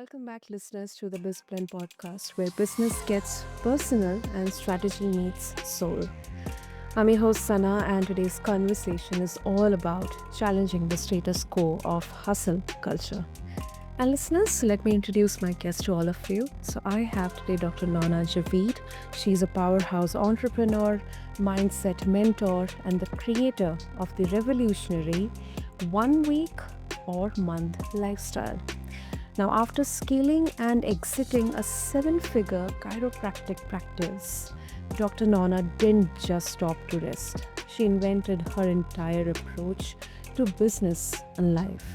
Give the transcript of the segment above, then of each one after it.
Welcome back, listeners, to the BizBlend podcast, where business gets personal and strategy meets soul. I'm your host, Sana, and today's conversation is all about challenging the status quo of hustle culture. And listeners, let me introduce my guest to all of you. So I have today Dr. Nona Djavid. She's a powerhouse entrepreneur, mindset mentor, and the creator of the revolutionary 1 week or month lifestyle. Now, after scaling and exiting a 7 figure chiropractic practice, Dr. Nona didn't just stop to rest. She invented her entire approach to business and life.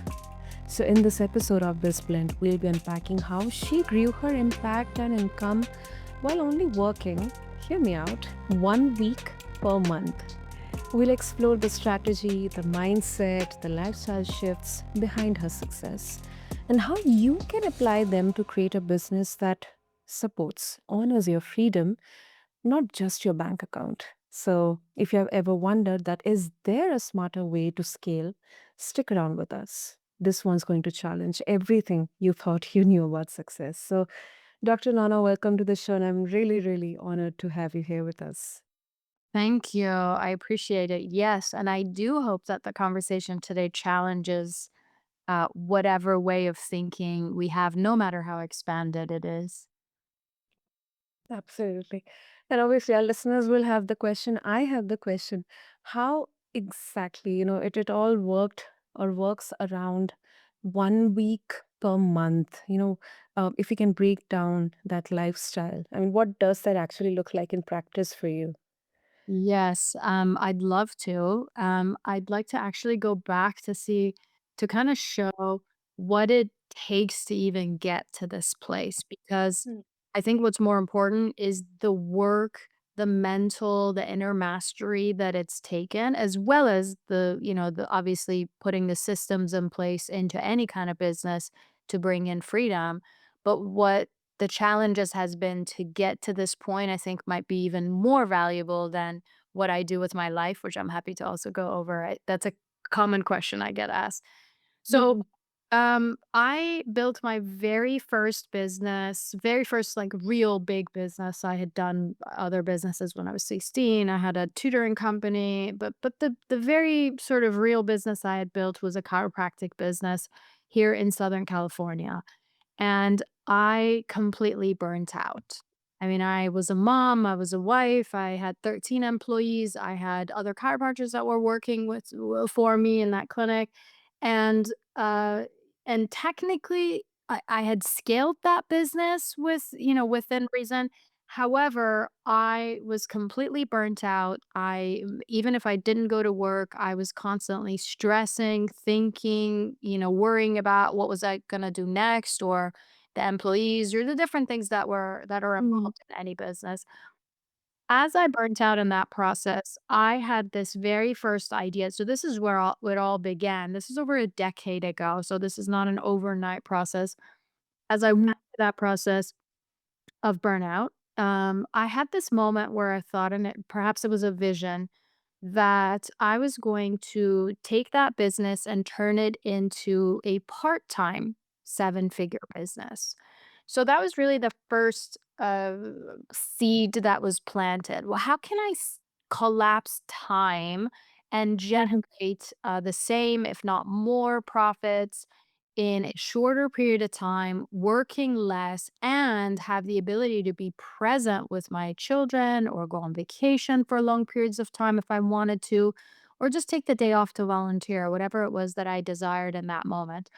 So, in this episode of BizBlend, we'll be unpacking how she grew her impact and income while only working, hear me out, 1 week per month. We'll explore the strategy, the mindset, the lifestyle shifts behind her success, and how you can apply them to create a business that supports, honors your freedom, not just your bank account. So, if you have ever wondered that is there a smarter way to scale, stick around with us. This one's going to challenge everything you thought you knew about success. So, Dr. Nana, welcome to the show, and I'm really, really honored to have you here with us. Thank you. I appreciate it. Yes. And I do hope that the conversation today challenges whatever way of thinking we have, no matter how expanded it is. Absolutely. And obviously, our listeners will have the question. I have the question. How exactly, it all worked or works around 1 week per month? If you can break down that lifestyle, I mean, what does that actually look like in practice for you? Yes, I'd love to. I'd like to actually go back to see, to kind of show what it takes to even get to this place. Because Mm. I think what's more important is the work, the mental, the inner mastery that it's taken, as well as the obviously putting the systems in place into any kind of business to bring in freedom. But what the challenges has been to get to this point, I think might be even more valuable than what I do with my life, which I'm happy to also go over. That's a common question I get asked. So, Mhm. I built my very first business, very first like real big business. I had done other businesses when I was 16. I had a tutoring company, but the very sort of real business I had built was a chiropractic business here in Southern California. And I completely burnt out. I mean, I was a mom, I was a wife, I had 13 employees, I had other chiropractors that were working for me in that clinic. And uh and technically I had scaled that business within reason. However, I was completely burnt out. Even if I didn't go to work, I was constantly stressing, thinking, worrying about what was I going to do next, or the employees, or the different things that are Mm. involved in any business. As I burnt out in that process, I had this very first idea. So this is where it all began. This is over a decade ago. So this is not an overnight process. As I went through that process of burnout, I had this moment where I thought, and perhaps it was a vision, that I was going to take that business and turn it into a part-time 7-figure business. So that was really the first seed that was planted. Well, how can I collapse time and generate the same, if not more, profits in a shorter period of time, working less, and have the ability to be present with my children or go on vacation for long periods of time if I wanted to, or just take the day off to volunteer, whatever it was that I desired in that moment.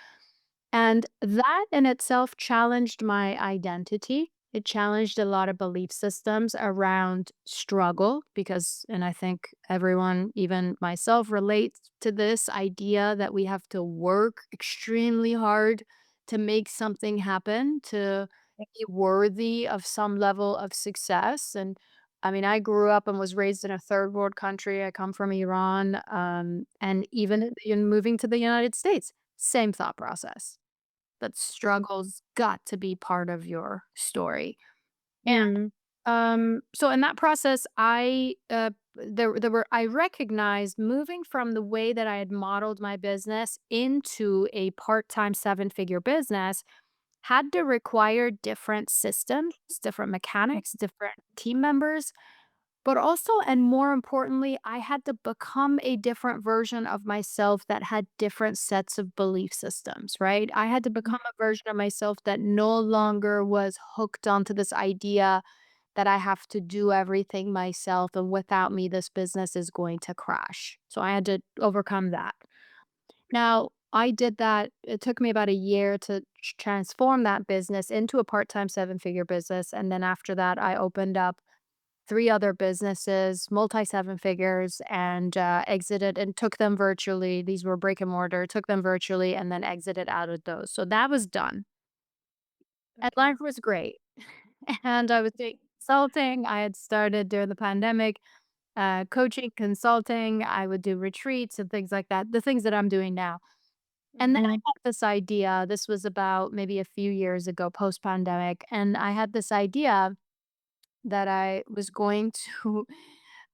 And that in itself challenged my identity. It challenged a lot of belief systems around struggle because, and I think everyone, even myself, relates to this idea that we have to work extremely hard to make something happen, to be worthy of some level of success. And I mean, I grew up and was raised in a third world country. I come from Iran. And even in moving to the United States, same thought process, that struggle's got to be part of your story. And Mm. so in that process, I recognized moving from the way that I had modeled my business into a part-time 7-figure business had to require different systems, different mechanics, different team members, but also, and more importantly, I had to become a different version of myself that had different sets of belief systems, right? I had to become a version of myself that no longer was hooked onto this idea that I have to do everything myself, and without me, this business is going to crash. So I had to overcome that. Now, I did that. It took me about a year to transform that business into a part time seven figure business. And then after that, I opened up three other businesses, multi seven figures, and exited and took them virtually. These were brick and mortar, took them virtually, and then exited out of those. So that was done. And Okay. life was great. And I was doing consulting. I had started during the pandemic, coaching, consulting. I would do retreats and things like that, the things that I'm doing now. And then I Mhm. had this idea. This was about maybe a few years ago, post pandemic. And I had this idea that I was going to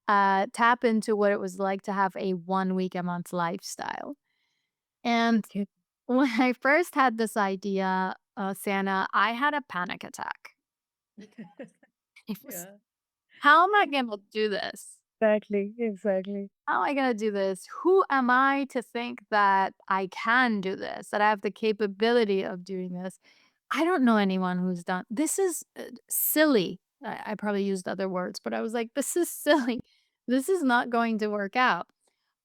tap into what it was like to have a 1 week a month lifestyle. And Okay. when I first had this idea, Santa, I had a panic attack. It was, Yeah. how am I going to do this? Exactly, exactly. How am I going to do this? Who am I to think that I can do this, that I have the capability of doing this? I don't know anyone who's done this is silly. I probably used other words, but I was like, this is silly. This is not going to work out.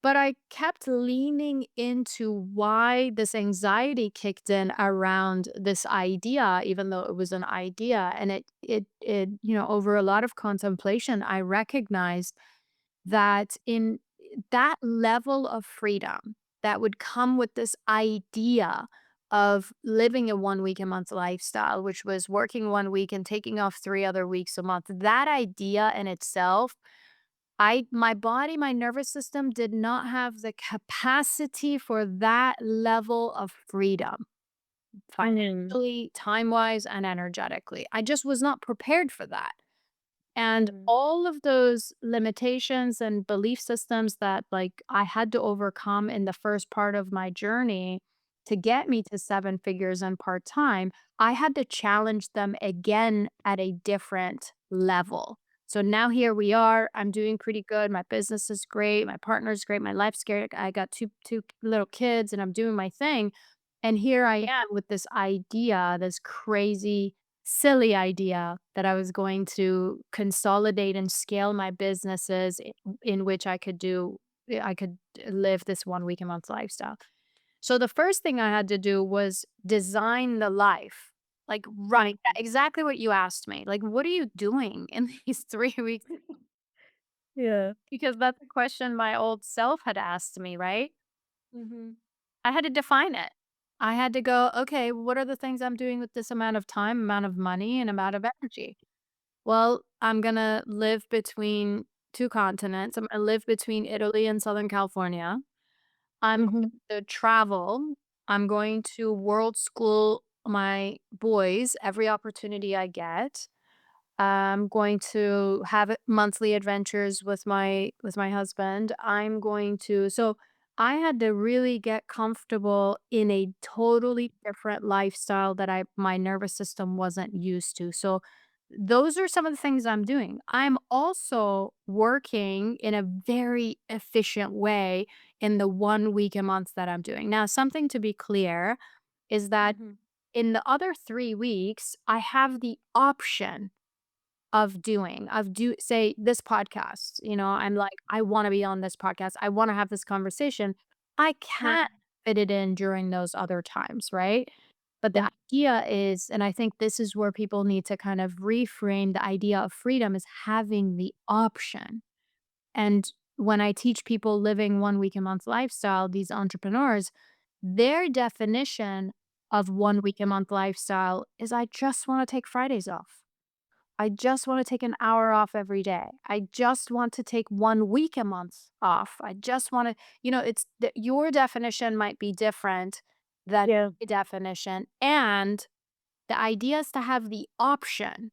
But I kept leaning into why this anxiety kicked in around this idea, even though it was an idea. And over a lot of contemplation, I recognized that in that level of freedom that would come with this idea of living a 1 week a month lifestyle, which was working 1 week and taking off 3 other weeks a month. That idea in itself, my body, my nervous system did not have the capacity for that level of freedom, Mhm. financially, time wise, and energetically. I just was not prepared for that. And Mhm. all of those limitations and belief systems that like I had to overcome in the first part of my journey to get me to seven figures and part-time, I had to challenge them again at a different level. So now here we are. I'm doing pretty good. My business is great. My partner's great. My life's great. I got two little kids and I'm doing my thing. And here I am with this idea, this crazy, silly idea that I was going to consolidate and scale my businesses in which I could live this 1 week a month lifestyle. So the first thing I had to do was design the life. Like, right, Mhm. exactly what you asked me. Like, what are you doing in these 3 weeks? Yeah. Because that's a question my old self had asked me, right? Mhm. I had to define it. I had to go, okay, what are the things I'm doing with this amount of time, amount of money, and amount of energy? Well, I'm gonna live between 2 continents. I'm gonna live between Italy and Southern California. I'm Mhm. going to travel. I'm going to world school my boys every opportunity I get. I'm going to have monthly adventures with my husband. I'm going to so I had to really get comfortable in a totally different lifestyle that my nervous system wasn't used to. So those are some of the things I'm doing. I'm also working in a very efficient way in the 1 week a month that I'm doing. Now, something to be clear is that Mhm. in the other 3 weeks, I have the option of do say this podcast, I'm like, I want to be on this podcast. I want to have this conversation. I Yeah. can't fit it in during those other times, right? But the Yeah. idea is, and I think this is where people need to kind of reframe the idea of freedom is having the option. And when I teach people living 1 week a month lifestyle, these entrepreneurs, their definition of 1 week a month lifestyle is I just want to take Fridays off. I just want to take an hour off every day. I just want to take 1 week a month off. I just want to, it's your definition might be different than Yeah. my definition. And the idea is to have the option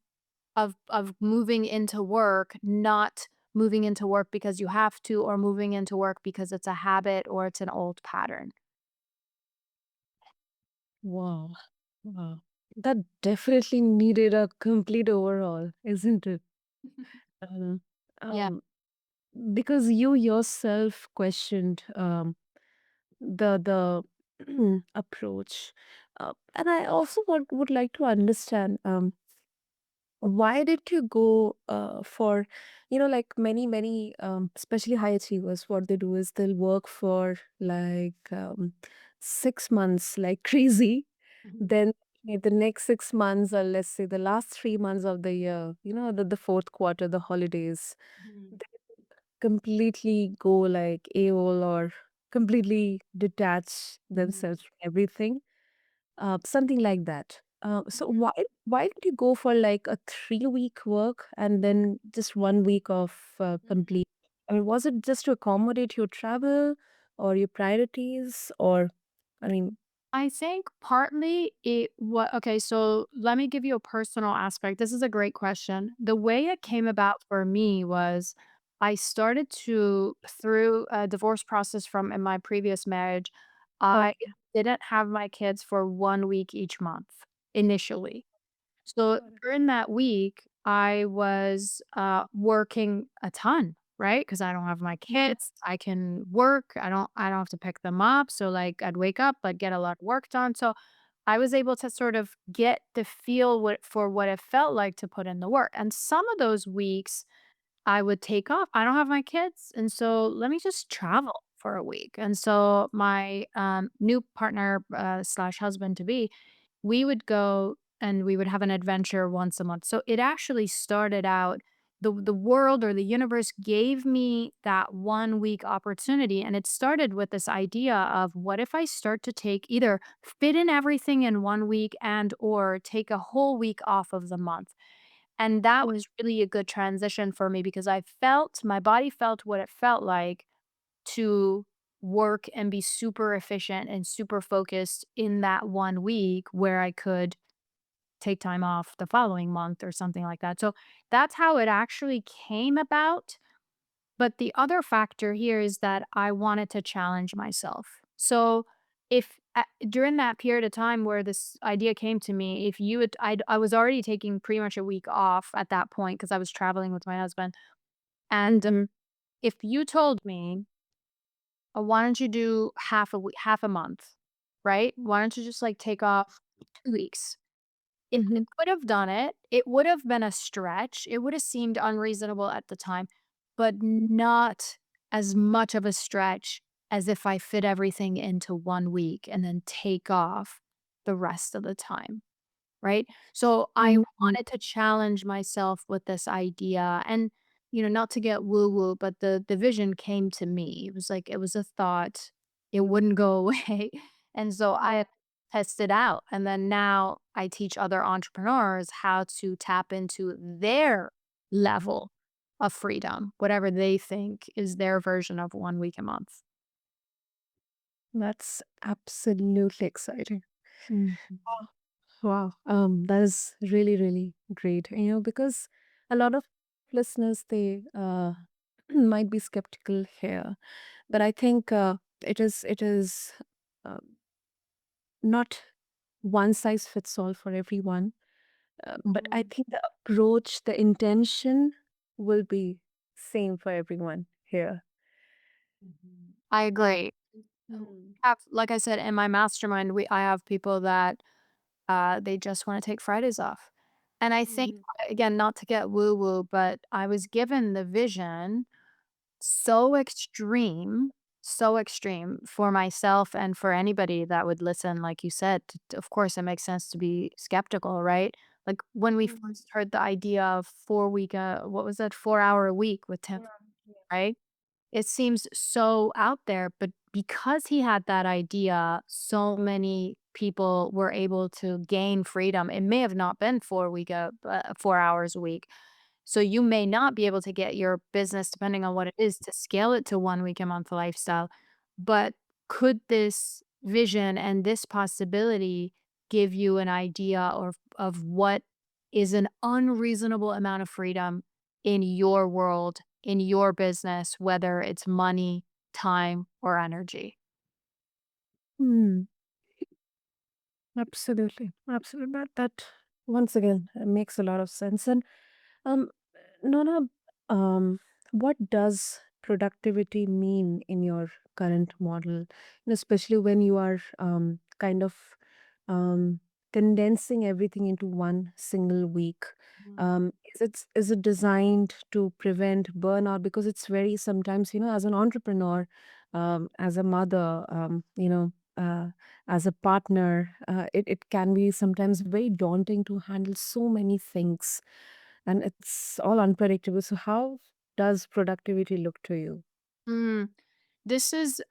of moving into work, not moving into work because you have to, or moving into work because it's a habit or it's an old pattern. Wow. Wow. That definitely needed a complete overhaul, isn't it? Um, Yeah. um, because you yourself questioned the approach, and I also would like to understand why did you go for, like many especially high achievers, what they do is they'll work for like 6 months like crazy, Mhm, then the next 6 months, or let's say the last 3 months of the year, the fourth quarter, the holidays, mhm, they completely go like AWOL or completely detach mhm, themselves from everything, something like that. So mhm. why did you go for like a 3 week work and then just 1 week of complete? I mean, was it just to accommodate your travel or your priorities, or I mean, I think partly it what okay, so let me give you a personal aspect. This is a great question. The way it came about for me was I started to through a divorce process from in my previous marriage, I okay, didn't have my kids for 1 week each month initially. So got it. during that week, I was, working a ton, right? Because I don't have my Mhm. kids, I can work, I don't have to pick them up, so, like, I'd wake up, I'd get a lot of work done, so I was able to sort of get the feel what it felt like to put in the work, and some of those weeks, I would take off. I don't have my kids, and so let me just travel for a week, and so my, new partner, slash husband to be, we would go and we would have an adventure once a month. So it actually started out the world or the universe gave me that 1 week opportunity, and it started with this idea of what if I start to take either fit in everything in 1 week and or take a whole week off of the month. And that was really a good transition for me because I felt my body felt what it felt like to work and be super efficient and super focused in that 1 week where I could take time off the following month or something like that. So that's how it actually came about. But the other factor here is that I wanted to challenge myself. So if during that period of time where this idea came to me, if you had, I was already taking pretty much a week off at that point because I was traveling with my husband. And if you told me, why don't you do half a month, right? Why don't you just like take off 2 weeks? If I Mhm. could have done it, it would have been a stretch. It would have seemed unreasonable at the time, but not as much of a stretch as if I fit everything into 1 week and then take off the rest of the time. Right? So I Mhm. wanted to challenge myself with this idea and, not to get woo woo, but the vision came to me. It was like it was a thought. It wouldn't go away. And so I had tested out. And then now I teach other entrepreneurs how to tap into their level of freedom, whatever they think is their version of 1 week a month. That's absolutely exciting. Mhm. Wow, that is really, really great. Because a lot of listeners, they might be skeptical here, but I think it is uh, not one size fits all for everyone. But I Mhm. think the approach, the intention will be same for everyone here. I agree. Mm. Have like I said, in my mastermind, I have people that, they just wanna take Fridays off. And I think, Mhm. again, not to get woo woo, but I was given the vision so extreme for myself and for anybody that would listen, like you said, of course, it makes sense to be skeptical, right? Like, when we Mhm. first heard the idea of 4 week, what was that? 4-hour a week with 10, Yeah, yeah. right? It seems so out there, but because he had that idea, so many people were able to gain freedom. It may have not been 4 hours a week. So you may not be able to get your business, depending on what it is, to scale it to 1 week a month lifestyle. But could this vision and this possibility give you an idea of what is an unreasonable amount of freedom in your world, in your business, whether it's money, time, or energy? Hmm. Absolutely. Absolutely. That once again makes a lot of sense. And um, Nona, um, what does productivity mean in your current model? And especially when you are kind of um, condensing everything into one single week. Is it designed to prevent burnout? Because it's very sometimes, as an entrepreneur, as a mother, as a partner, it can be sometimes very daunting to handle so many things and it's all unpredictable. So, how does productivity look to you? Mm, this is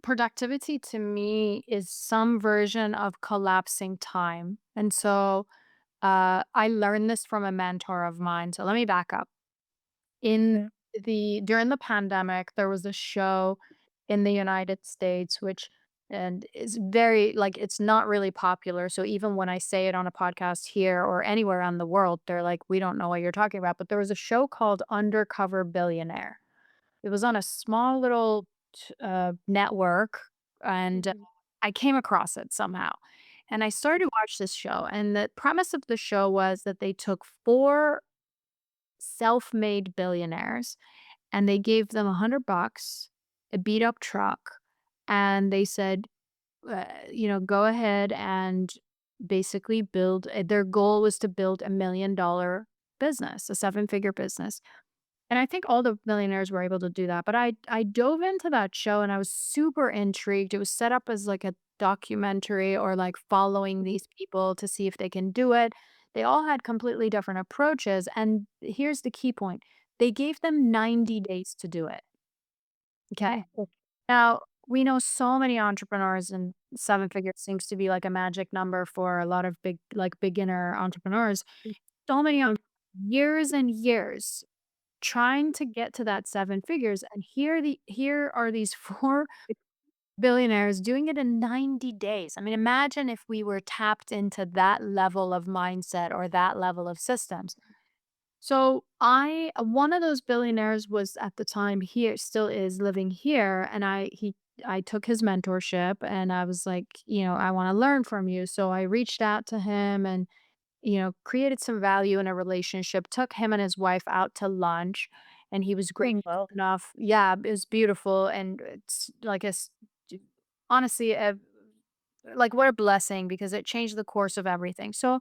productivity to me is some version of collapsing time. And so I learned this from a mentor of mine. So let me back up. In Yeah. the During the pandemic, there was a show in the United States which and is very like it's not really popular. So even when I say it on a podcast here or anywhere around the world, they're like, we don't know what you're talking about. But there was a show called Undercover Billionaire. It was on a small little network, and Mhm. I came across it somehow. And I started to watch this show. And the premise of the show was that they took four self made billionaires and they gave them $100, a beat up truck, and they said, go ahead and basically build. Their goal was to build $1 million business, a seven-figure business. And I think all the millionaires were able to do that. But I dove into that show and I was super intrigued. It was set up as like a documentary or like following these people to see if they can do it. They all had completely different approaches. And here's the key point. They gave them 90 days to do it. Okay. Oh, okay. Now, we know so many entrepreneurs and seven figures seems to be like a magic number for a lot of big, like beginner entrepreneurs. So many years and years trying to get to that seven figures, and here are these 4 billionaires doing it in 90 days. I mean, imagine if we were tapped into that level of mindset or that level of systems. So, I one of those billionaires was at the time here still is living here, and I took his mentorship and I was like, I wanna learn from you. So, I reached out to him and created some value in a relationship, took him and his wife out to lunch, and he was Oh, gracious wow. enough. Yeah, it was beautiful, and it's like honestly, like what a blessing because it changed the course of everything. So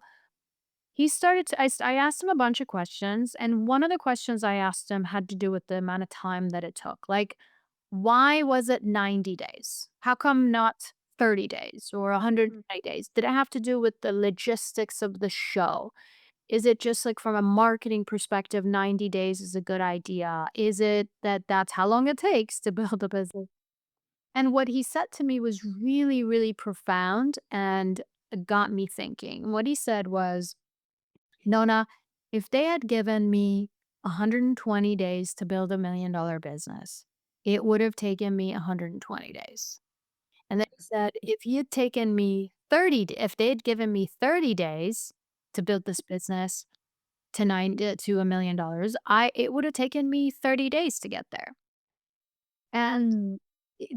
he started to, I asked him a bunch of questions, and one of the questions I asked him had to do with the amount of time that it took. Like, why was it 90 days? How come not 30 days or Mm. 120 days? Did it have to do with the logistics of the show? Is it just like from a marketing perspective, 90 days is a good idea? Is it that that's how long it takes to build a business? And what he said to me was really, really profound and got me thinking. What he said was, Nona, if they had given me 120 days to build $1 million business, it would have taken me 120 days. And then he said, if he had taken me if they had given me 30 days to build this business, to $1 million, it would have taken me 30 days to get there. And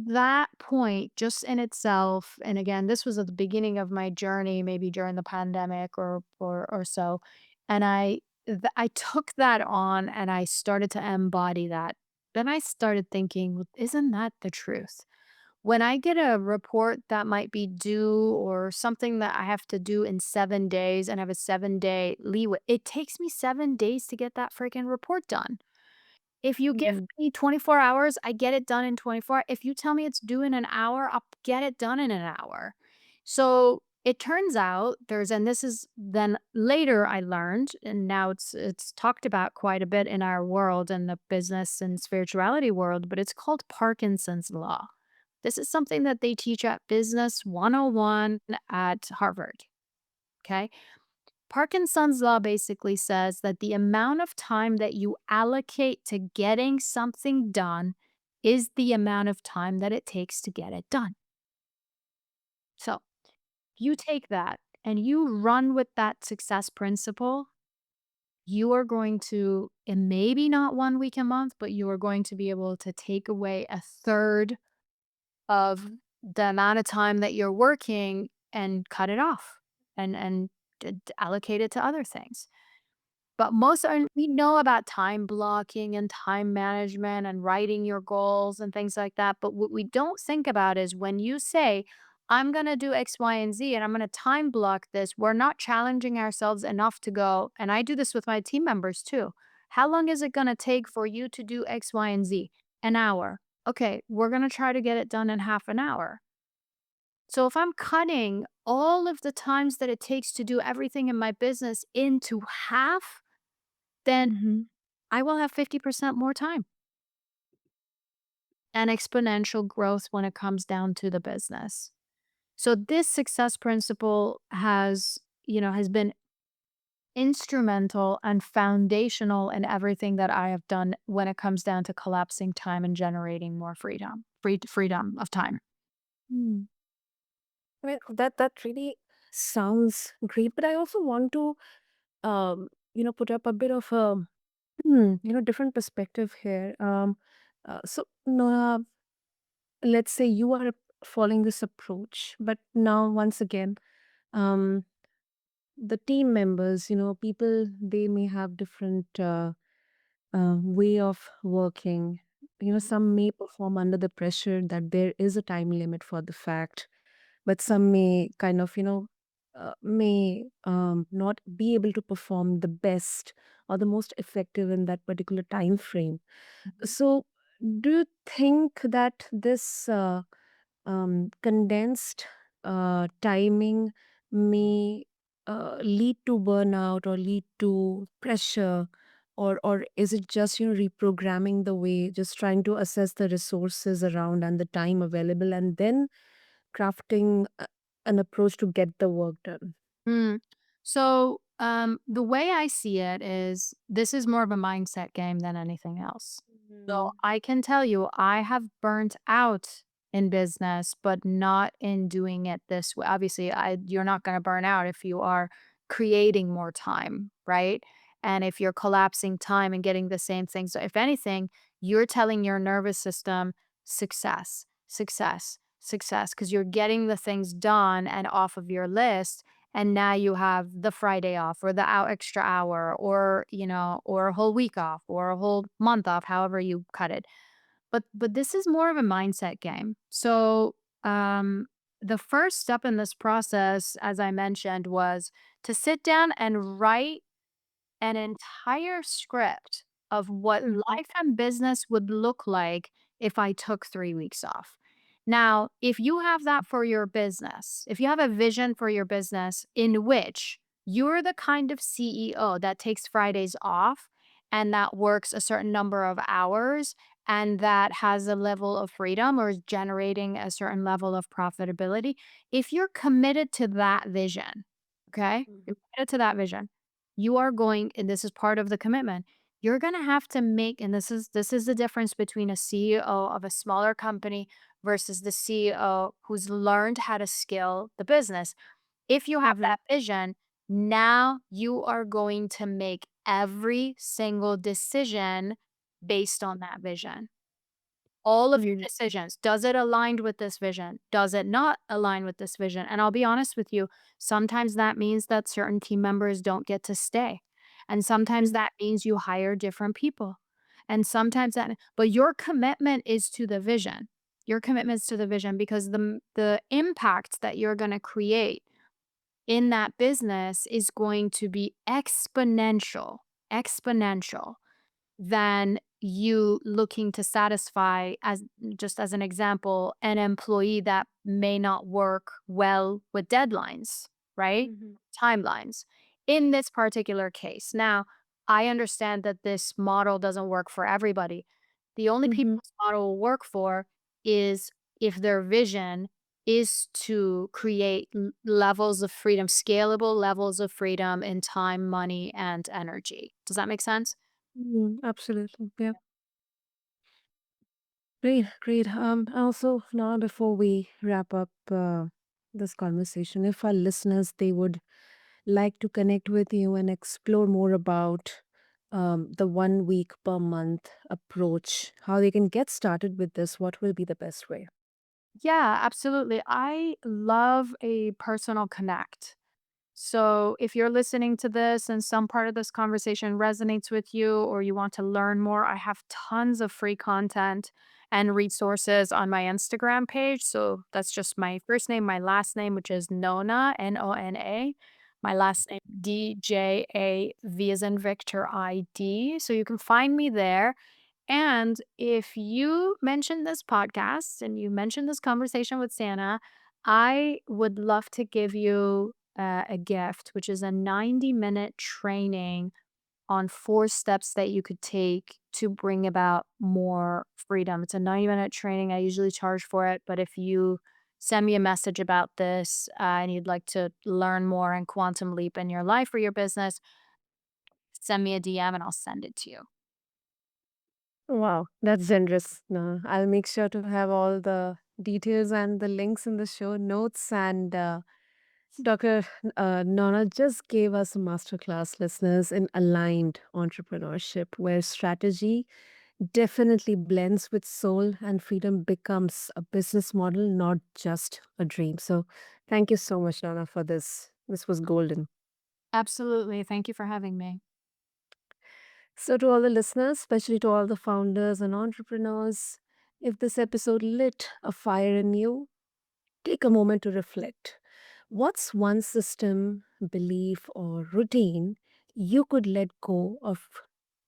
that point just in itself, and again, this was at the beginning of my journey, maybe during the pandemic or so. And I took that on and I started to embody that. Then I started thinking, "Well, isn't that the truth? When I get a report that might be due or something that I have to do in 7 days and have a 7 day leeway, it takes me 7 days to get that freaking report done. If you give Mhm. me 24 hours, I get it done in 24. If you tell me it's due in an hour, I'll get it done in an hour. So it turns out and this is then later I learned, and now it's talked about quite a bit in our world and the business and spirituality world, but it's called Parkinson's law. This is something that they teach at Business 101 at Harvard. Okay. Parkinson's law basically says that the amount of time that you allocate to getting something done is the amount of time that it takes to get it done. So you take that and you run with that success principle, you are going to, and maybe not 1 week a month, but you are going to be able to take away a third of the amount of time that you're working and cut it off and allocate it to other things. But most are we know about time blocking and time management and writing your goals and things like that. But what we don't think about is when you say, I'm going to do X, Y, and Z, and I'm going to time block this, we're not challenging ourselves enough to go. And I do this with my team members too. How long is it going to take for you to do X, Y, and Z? An hour. Okay, we're going to try to get it done in half an hour. So if I'm cutting all of the times that it takes to do everything in my business into half, then Mhm. I will have 50% more time and exponential growth when it comes down to the business. So this success principle has been instrumental and foundational in everything that I have done when it comes down to collapsing time and generating more freedom of time. Mm. I mean, that really sounds great, but I also want to, put up a bit of a, different perspective here. So, Nora, let's say you are following this approach, but now once again, um, the team members, people, they may have different way of working. Some may perform under the pressure that there is a time limit for the fact, but some may kind of, may not be able to perform the best or the most effective in that particular time frame. So, do you think that this condensed timing may lead to burnout or lead to pressure, or is it just reprogramming the way, just trying to assess the resources around and the time available, and then crafting an approach to get the work done? Mm. So, the way I see it is this is more of a mindset game than anything else. So Mhm. I can tell you, I have burnt out in business, but not in doing it this way. Obviously, you're not going to burn out if you are creating more time, right? And if you're collapsing time and getting the same things. So if anything, you're telling your nervous system success, success, success, because you're getting the things done and off of your list, and now you have the Friday off or the extra hour or or a whole week off or a whole month off, however you cut it. But this is more of a mindset game. So the first step in this process, as I mentioned, was to sit down and write an entire script of what Mhm. life and business would look like if I took 3 weeks off. Now, if you have that for your business, if you have a vision for your business in which you're the kind of CEO that takes Fridays off and that works a certain number of hours and that has a level of freedom or is generating a certain level of profitability, if you're committed to that vision, okay, you're Mhm. committed to that vision, you are going, and this is part of the commitment, you're going to have to make, and this is the difference between a CEO of a smaller company versus the CEO who's learned how to scale the business. If you have that vision, now you are going to make every single decision based on that vision. All of your Mhm. decisions. Does it align with this vision? Does it not align with this vision? And I'll be honest with you, sometimes that means that certain team members don't get to stay. And sometimes Mhm. that means you hire different people. And sometimes that, but your commitment is to the vision. Your commitment is to the vision because the impact that you're going to create in that business is going to be exponential, exponential than you looking to satisfy, as just as an example, an employee that may not work well with deadlines, right? Mhm. Timelines. In this particular case. Now, I understand that this model doesn't work for everybody. The only people Mhm. this model will work for is if their vision is to create levels of freedom, scalable levels of freedom in time, money, and energy. Does that make sense? Mhm. Absolutely. Yeah. Great, great. Also, now before we wrap up this conversation, if our listeners they would like to connect with you and explore more about the 1 week per month approach, how they can get started with this, what will be the best way? Yeah, absolutely. I love a personal connect. So, if you're listening to this and some part of this conversation resonates with you or you want to learn more, I have tons of free content and resources on my Instagram page. So, that's just my first name, my last name, which is Nona, Nona. My last name, Djav as in Victor, ID. So, you can find me there. And if you mention this podcast and you mention this conversation with Santa, I would love to give you a gift, which is a 90-minute training on 4 steps that you could take to bring about more freedom. It's a 90-minute training. I usually charge for it, but if you send me a message about this and you'd like to learn more and quantum leap in your life or your business, send me a DM and I'll send it to you. Wow, that's generous. No, I'll make sure to have all the details and the links in the show notes. And Dr. Nona just gave us a masterclass, listeners, in aligned entrepreneurship, where strategy definitely blends with soul and freedom becomes a business model, not just a dream. So, thank you so much, Nona, for this. This was golden. Absolutely. Thank you for having me. So, to all the listeners, especially to all the founders and entrepreneurs, if this episode lit a fire in you, take a moment to reflect. What's one system, belief, or routine you could let go of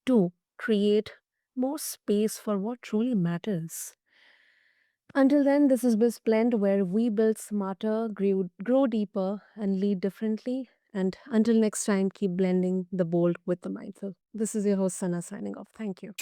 to create more space for what truly matters? Until then, this is BizBlend, where we build smarter, grow deeper, and lead differently. And until next time, keep blending the bold with the mindful. This is your host, Sana, signing off. Thank you.